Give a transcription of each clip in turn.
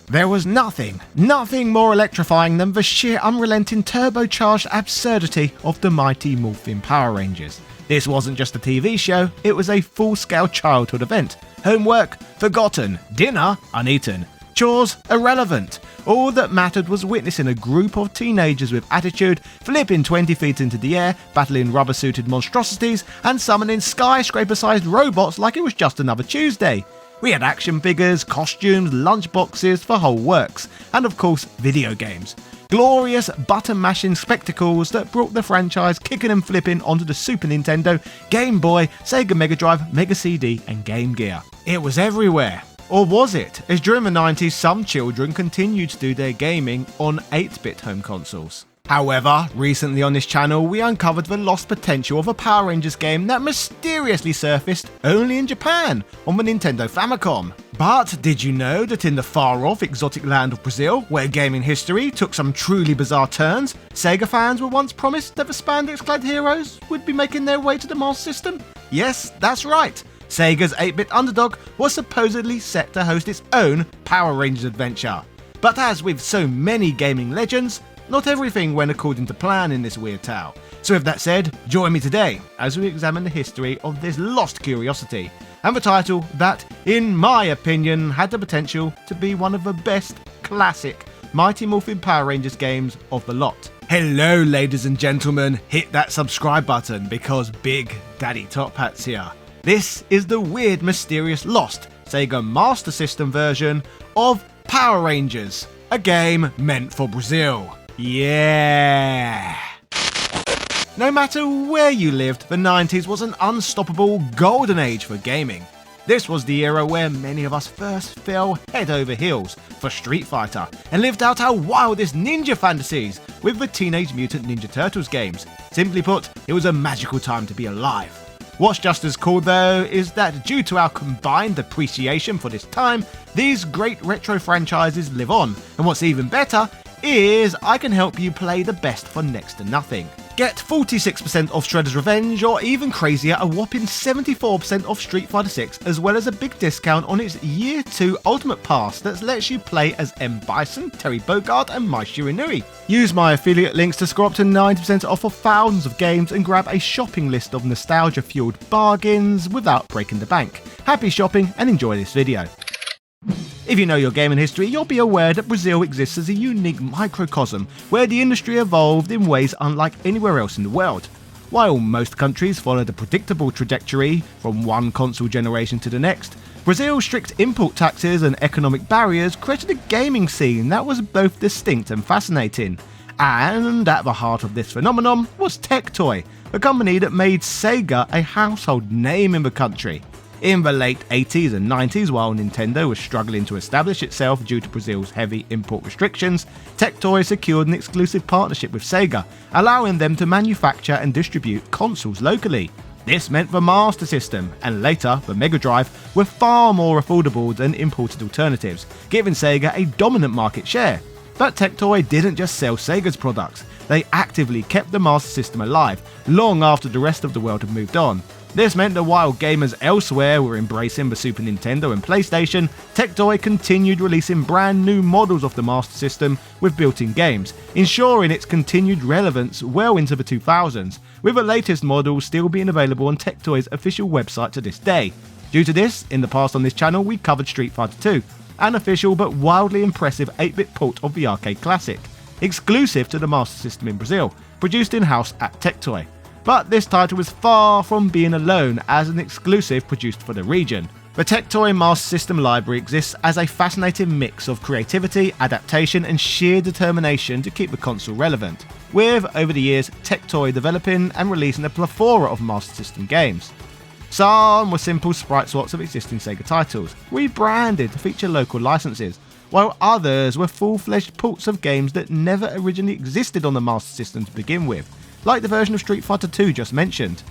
There was nothing more electrifying than the sheer unrelenting turbocharged absurdity of the mighty Morphin Power Rangers. This wasn't just a TV show, it was a full-scale childhood event. Homework forgotten, dinner uneaten, chores irrelevant. All that mattered was witnessing a group of teenagers with attitude flipping 20 feet into the air, battling rubber-suited monstrosities, and summoning skyscraper-sized robots like it was just another Tuesday. We had action figures, costumes, lunchboxes, the whole works, and of course video games. Glorious button-mashing spectacles that brought the franchise kicking and flipping onto the Super Nintendo, Game Boy, Sega Mega Drive, Mega CD and Game Gear. It was everywhere. Or was it? As during the 90s some children continued to do their gaming on 8-bit home consoles. However, recently on this channel we uncovered the lost potential of a Power Rangers game that mysteriously surfaced only in Japan on the Nintendo Famicom. But did you know that in the far-off exotic land of Brazil, where gaming history took some truly bizarre turns, Sega fans were once promised that the spandex-clad heroes would be making their way to the Master System? Yes, that's right. Sega's 8-bit underdog was supposedly set to host its own Power Rangers adventure. But as with so many gaming legends, not everything went according to plan in this weird tale. So with that said, join me today as we examine the history of this lost curiosity, and the title that, in my opinion, had the potential to be one of the best classic Mighty Morphin Power Rangers games of the lot. Hello ladies and gentlemen, hit that subscribe button because Big Daddy Top Hat's here. This is the weird, mysterious, lost Sega Master System version of Power Rangers, a game meant for Brazil. Yeah! No matter where you lived, the 90s was an unstoppable golden age for gaming. This was the era where many of us first fell head over heels for Street Fighter and lived out our wildest ninja fantasies with the Teenage Mutant Ninja Turtles games. Simply put, it was a magical time to be alive. What's just as cool though is that due to our combined appreciation for this time, these great retro franchises live on, and what's even better is I can help you play the best for next to nothing. Get 46% off Shredder's Revenge, or even crazier, a whopping 74% off Street Fighter 6, as well as a big discount on its Year 2 Ultimate Pass that lets you play as M. Bison, Terry Bogard and Mai Shiranui. Use my affiliate links to score up to 90% off of thousands of games and grab a shopping list of nostalgia-fueled bargains without breaking the bank. Happy shopping and enjoy this video. If you know your gaming history, you'll be aware that Brazil exists as a unique microcosm where the industry evolved in ways unlike anywhere else in the world. While most countries followed a predictable trajectory from one console generation to the next, Brazil's strict import taxes and economic barriers created a gaming scene that was both distinct and fascinating. And at the heart of this phenomenon was Tectoy, a company that made Sega a household name in the country. In the late 80s and 90s, while Nintendo was struggling to establish itself due to Brazil's heavy import restrictions, Tectoy secured an exclusive partnership with Sega, allowing them to manufacture and distribute consoles locally. This meant the Master System, and later the Mega Drive, were far more affordable than imported alternatives, giving Sega a dominant market share. But Tectoy didn't just sell Sega's products, they actively kept the Master System alive, long after the rest of the world had moved on. This meant that while gamers elsewhere were embracing the Super Nintendo and PlayStation, Tectoy continued releasing brand new models of the Master System with built-in games, ensuring its continued relevance well into the 2000s, with the latest models still being available on Tectoy's official website to this day. Due to this, in the past on this channel we covered Street Fighter 2, an official but wildly impressive 8-bit port of the arcade classic, exclusive to the Master System in Brazil, produced in-house at Tectoy. But this title was far from being alone as an exclusive produced for the region. The Tectoy Master System library exists as a fascinating mix of creativity, adaptation and sheer determination to keep the console relevant, with, over the years, Tectoy developing and releasing a plethora of Master System games. Some were simple sprite swaps of existing Sega titles, rebranded to feature local licenses, while others were full-fledged ports of games that never originally existed on the Master System to begin with, like the version of Street Fighter 2 just mentioned.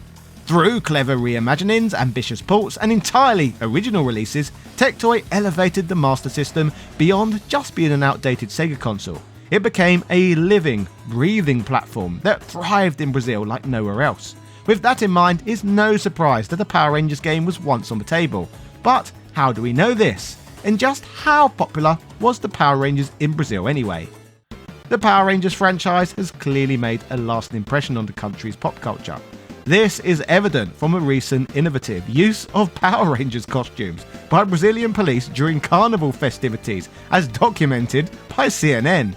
Through clever reimaginings, ambitious ports and entirely original releases, Tectoy elevated the Master System beyond just being an outdated Sega console. It became a living, breathing platform that thrived in Brazil like nowhere else. With that in mind, it's no surprise that the Power Rangers game was once on the table. But how do we know this? And just how popular was the Power Rangers in Brazil anyway? The Power Rangers franchise has clearly made a lasting impression on the country's pop culture. This is evident from a recent innovative use of Power Rangers costumes by Brazilian police during carnival festivities, as documented by CNN.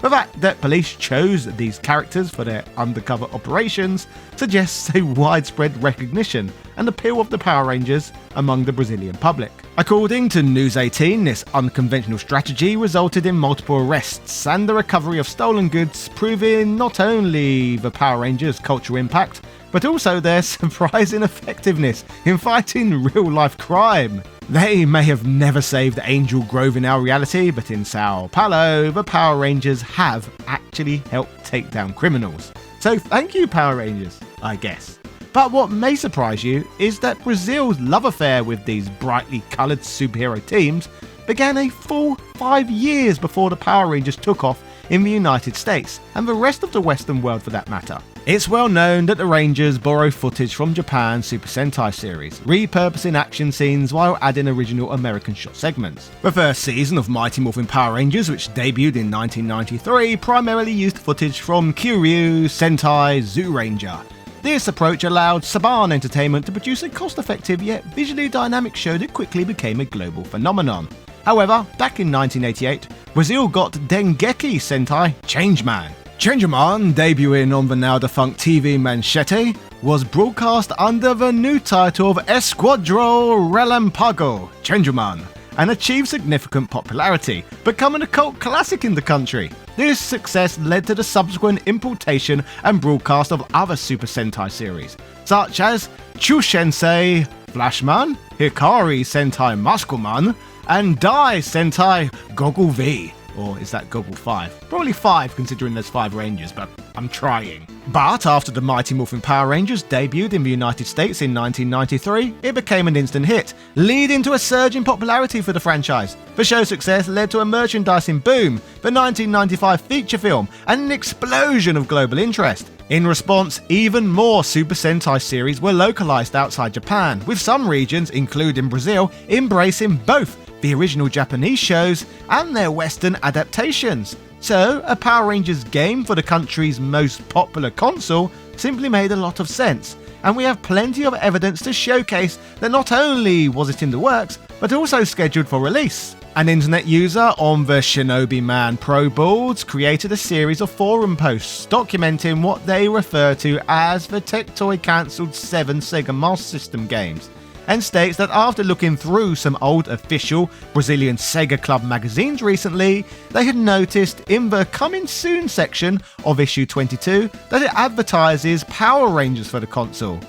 The fact that police chose these characters for their undercover operations suggests a widespread recognition and appeal of the Power Rangers among the Brazilian public. According to News 18, this unconventional strategy resulted in multiple arrests and the recovery of stolen goods, proving not only the Power Rangers' cultural impact, but also their surprising effectiveness in fighting real-life crime. They may have never saved Angel Grove in our reality, but in Sao Paulo, the Power Rangers have actually helped take down criminals. So thank you, Power Rangers, I guess. But what may surprise you is that Brazil's love affair with these brightly coloured superhero teams began a full 5 years before the Power Rangers took off in the United States, and the rest of the Western world for that matter. It's well known that the Rangers borrow footage from Japan's Super Sentai series, repurposing action scenes while adding original American shot segments. The first season of Mighty Morphin Power Rangers, which debuted in 1993, primarily used footage from Kyoryu Sentai Zyuranger. This approach allowed Saban Entertainment to produce a cost-effective yet visually dynamic show that quickly became a global phenomenon. However, back in 1988, Brazil got Dengeki Sentai Changeman. Changeman, debuting on the now-defunct TV Manchete, was broadcast under the new title of Esquadro Relampago Changeman and achieved significant popularity, becoming a cult classic in the country. This success led to the subsequent importation and broadcast of other Super Sentai series, such as Chushensei Flashman, Hikari Sentai Muscleman, and Dai Sentai Goggle V. Or is that Goggle 5? Probably 5 considering there's 5 Rangers, but I'm trying. But after the Mighty Morphin Power Rangers debuted in the United States in 1993, it became an instant hit, leading to a surge in popularity for the franchise. The show's success led to a merchandising boom, the 1995 feature film, and an explosion of global interest. In response, even more Super Sentai series were localized outside Japan, with some regions, including Brazil, embracing both the original Japanese shows and their Western adaptations. So, a Power Rangers game for the country's most popular console simply made a lot of sense, and we have plenty of evidence to showcase that not only was it in the works, but also scheduled for release. An internet user on the Shinobi Man Pro boards created a series of forum posts documenting what they refer to as the Tectoy cancelled 7 Sega Master System games, and states that after looking through some old official Brazilian Sega Club magazines recently, they had noticed in the Coming Soon section of issue 22 that it advertises Power Rangers for the console.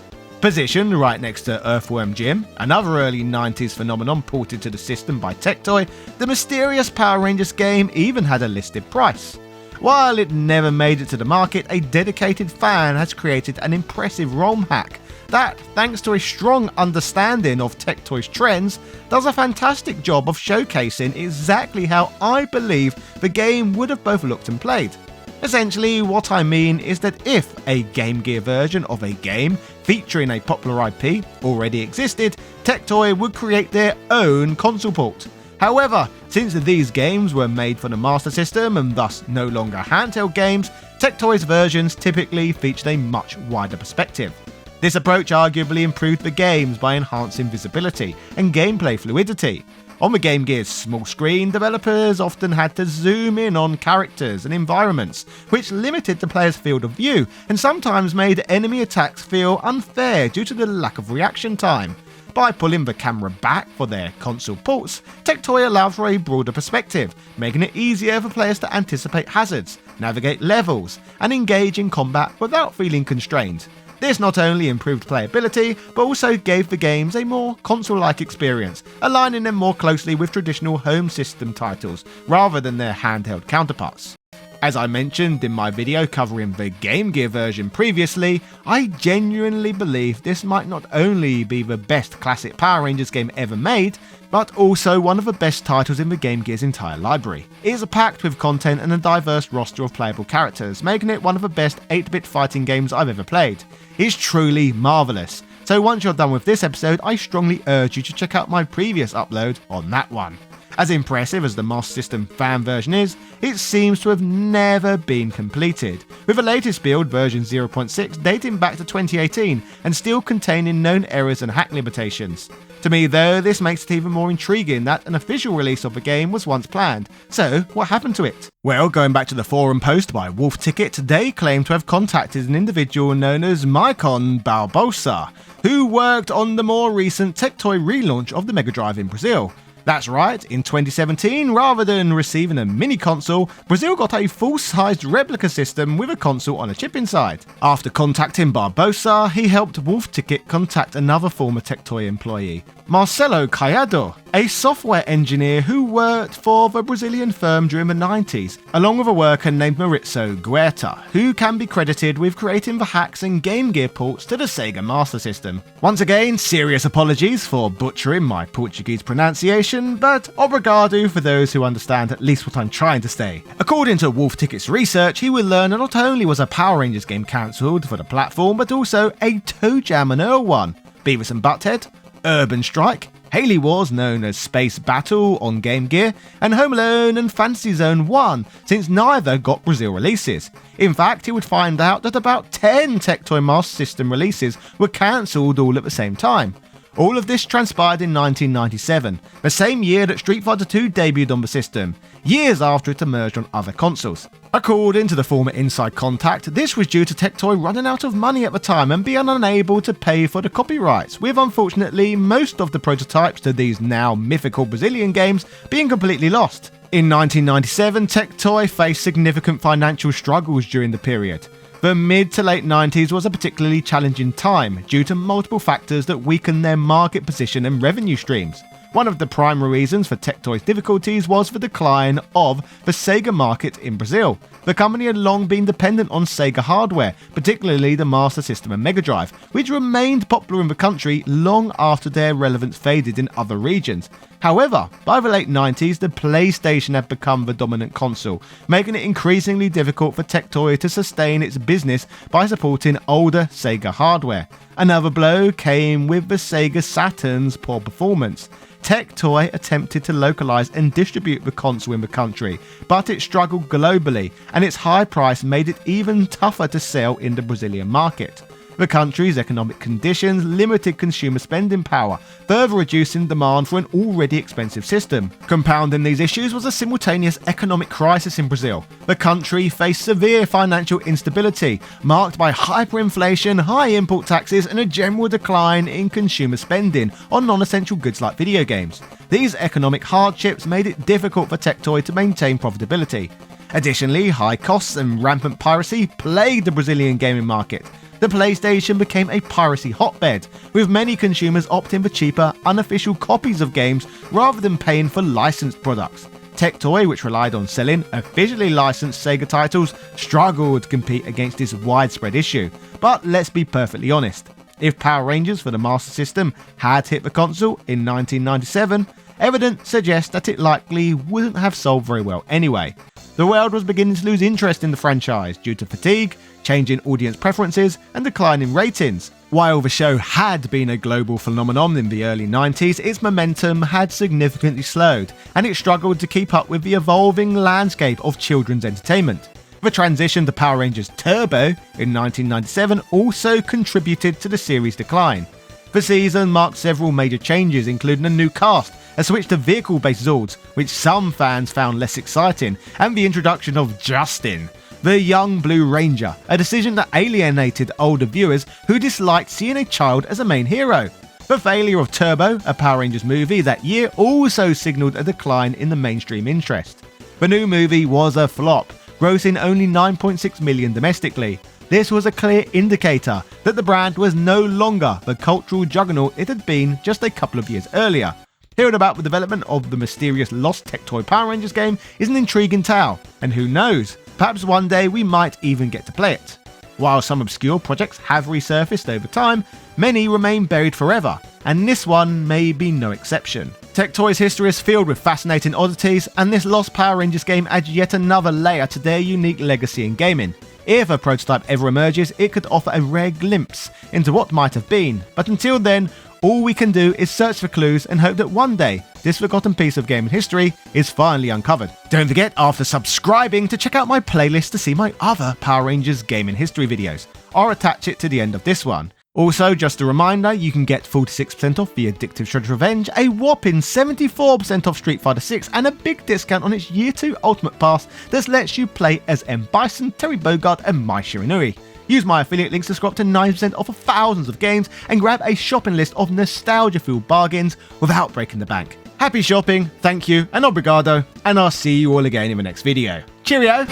Positioned right next to Earthworm Jim, another early 90s phenomenon ported to the system by Tectoy, the mysterious Power Rangers game even had a listed price. While it never made it to the market, a dedicated fan has created an impressive ROM hack that, thanks to a strong understanding of Tectoy's trends, does a fantastic job of showcasing exactly how I believe the game would have both looked and played. Essentially, what I mean is that if a Game Gear version of a game featuring a popular IP already existed, Tectoy would create their own console port. However, since these games were made for the Master System and thus no longer handheld games, Tectoy's versions typically featured a much wider perspective. This approach arguably improved the games by enhancing visibility and gameplay fluidity. On the Game Gear's small screen, developers often had to zoom in on characters and environments, which limited the player's field of view and sometimes made enemy attacks feel unfair due to the lack of reaction time. By pulling the camera back for their console ports, Tectoy allowed for a broader perspective, making it easier for players to anticipate hazards, navigate levels, and engage in combat without feeling constrained. This not only improved playability, but also gave the games a more console-like experience, aligning them more closely with traditional home system titles, rather than their handheld counterparts. As I mentioned in my video covering the Game Gear version previously, I genuinely believe this might not only be the best classic Power Rangers game ever made, but also one of the best titles in the Game Gear's entire library. It is packed with content and a diverse roster of playable characters, making it one of the best 8-bit fighting games I've ever played. It's truly marvellous. So once you're done with this episode, I strongly urge you to check out my previous upload on that one. As impressive as the Master System fan version is, it seems to have never been completed, with the latest build, version 0.6, dating back to 2018 and still containing known errors and hack limitations. To me though, this makes it even more intriguing that an official release of the game was once planned. So, what happened to it? Well, going back to the forum post by Wolf Ticket, they claim to have contacted an individual known as Maicon Barbosa, who worked on the more recent Tectoy relaunch of the Mega Drive in Brazil. That's right, in 2017, rather than receiving a mini console, Brazil got a full-sized replica system with a console on a chip inside. After contacting Barbosa, he helped Wolf Ticket contact another former Tectoy employee, Marcelo Caiado, a software engineer who worked for the Brazilian firm during the 90s, along with a worker named Maurizio Guerta, who can be credited with creating the hacks and Game Gear ports to the Sega Master System. Once again, serious apologies for butchering my Portuguese pronunciation, but obrigado for those who understand at least what I'm trying to say. According to Wolf Ticket's research, he will learn that not only was a Power Rangers game cancelled for the platform, but also a Toe Jam and Earl one, Beavis and Butthead, Urban Strike, Haley Wars known as Space Battle on Game Gear, and Home Alone and Fantasy Zone 1, since neither got Brazil releases. In fact, he would find out that about 10 Tectoy Master System releases were cancelled all at the same time. All of this transpired in 1997, the same year that Street Fighter II debuted on the system, years after it emerged on other consoles. According to the former Inside Contact, this was due to Tectoy running out of money at the time and being unable to pay for the copyrights, with unfortunately most of the prototypes to these now mythical Brazilian games being completely lost. In 1997, Tectoy faced significant financial struggles during the period. The mid to late 90s was a particularly challenging time due to multiple factors that weakened their market position and revenue streams. One of the primary reasons for Tectoy's difficulties was the decline of the Sega market in Brazil. The company had long been dependent on Sega hardware, particularly the Master System and Mega Drive, which remained popular in the country long after their relevance faded in other regions. However, by the late 90s, the PlayStation had become the dominant console, making it increasingly difficult for Tectoy to sustain its business by supporting older Sega hardware. Another blow came with the Sega Saturn's poor performance. Tectoy attempted to localize and distribute the console in the country, but it struggled globally, and its high price made it even tougher to sell in the Brazilian market. The country's economic conditions limited consumer spending power, further reducing demand for an already expensive system. Compounding these issues was a simultaneous economic crisis in Brazil. The country faced severe financial instability, marked by hyperinflation, high import taxes, and a general decline in consumer spending on non-essential goods like video games. These economic hardships made it difficult for Tectoy to maintain profitability. Additionally, high costs and rampant piracy plagued the Brazilian gaming market. The PlayStation became a piracy hotbed, with many consumers opting for cheaper, unofficial copies of games rather than paying for licensed products. Tectoy, which relied on selling officially licensed Sega titles, struggled to compete against this widespread issue. But let's be perfectly honest, if Power Rangers for the Master System had hit the console in 1997, evidence suggests that it likely wouldn't have sold very well anyway. The world was beginning to lose interest in the franchise due to fatigue, changing audience preferences, and declining ratings. While the show had been a global phenomenon in the early 90s, its momentum had significantly slowed, and it struggled to keep up with the evolving landscape of children's entertainment. The transition to Power Rangers Turbo in 1997 also contributed to the series' decline. The season marked several major changes, including a new cast, a switch to vehicle-based Zords, which some fans found less exciting, and the introduction of Justin, the young Blue Ranger, a decision that alienated older viewers who disliked seeing a child as a main hero. The failure of Turbo, a Power Rangers movie that year, also signalled a decline in the mainstream interest. The new movie was a flop, grossing only $9.6 million domestically. This was a clear indicator that the brand was no longer the cultural juggernaut it had been just a couple of years earlier. Hearing about the development of the mysterious lost Tectoy Power Rangers game is an intriguing tale, and who knows, perhaps one day we might even get to play it. While some obscure projects have resurfaced over time, many remain buried forever, and this one may be no exception. Tectoy's history is filled with fascinating oddities, and this lost Power Rangers game adds yet another layer to their unique legacy in gaming. If a prototype ever emerges, it could offer a rare glimpse into what might have been, but until then, All we can do is search for clues and hope that one day this forgotten piece of gaming history is finally uncovered. Don't forget, after subscribing, to check out my playlist to see my other Power Rangers gaming history videos. I'll attach it to the end of this one. Also, just a reminder, you can get 46% off the Addictive Shredder's Revenge, a whopping 74% off Street Fighter 6, and a big discount on its Year 2 Ultimate Pass that lets you play as M. Bison, Terry Bogard, and Mai Shiranui. Use my affiliate links to score up to 9% off of thousands of games and grab a shopping list of nostalgia-fueled bargains without breaking the bank. Happy shopping, thank you, and obrigado, and I'll see you all again in the next video. Cheerio!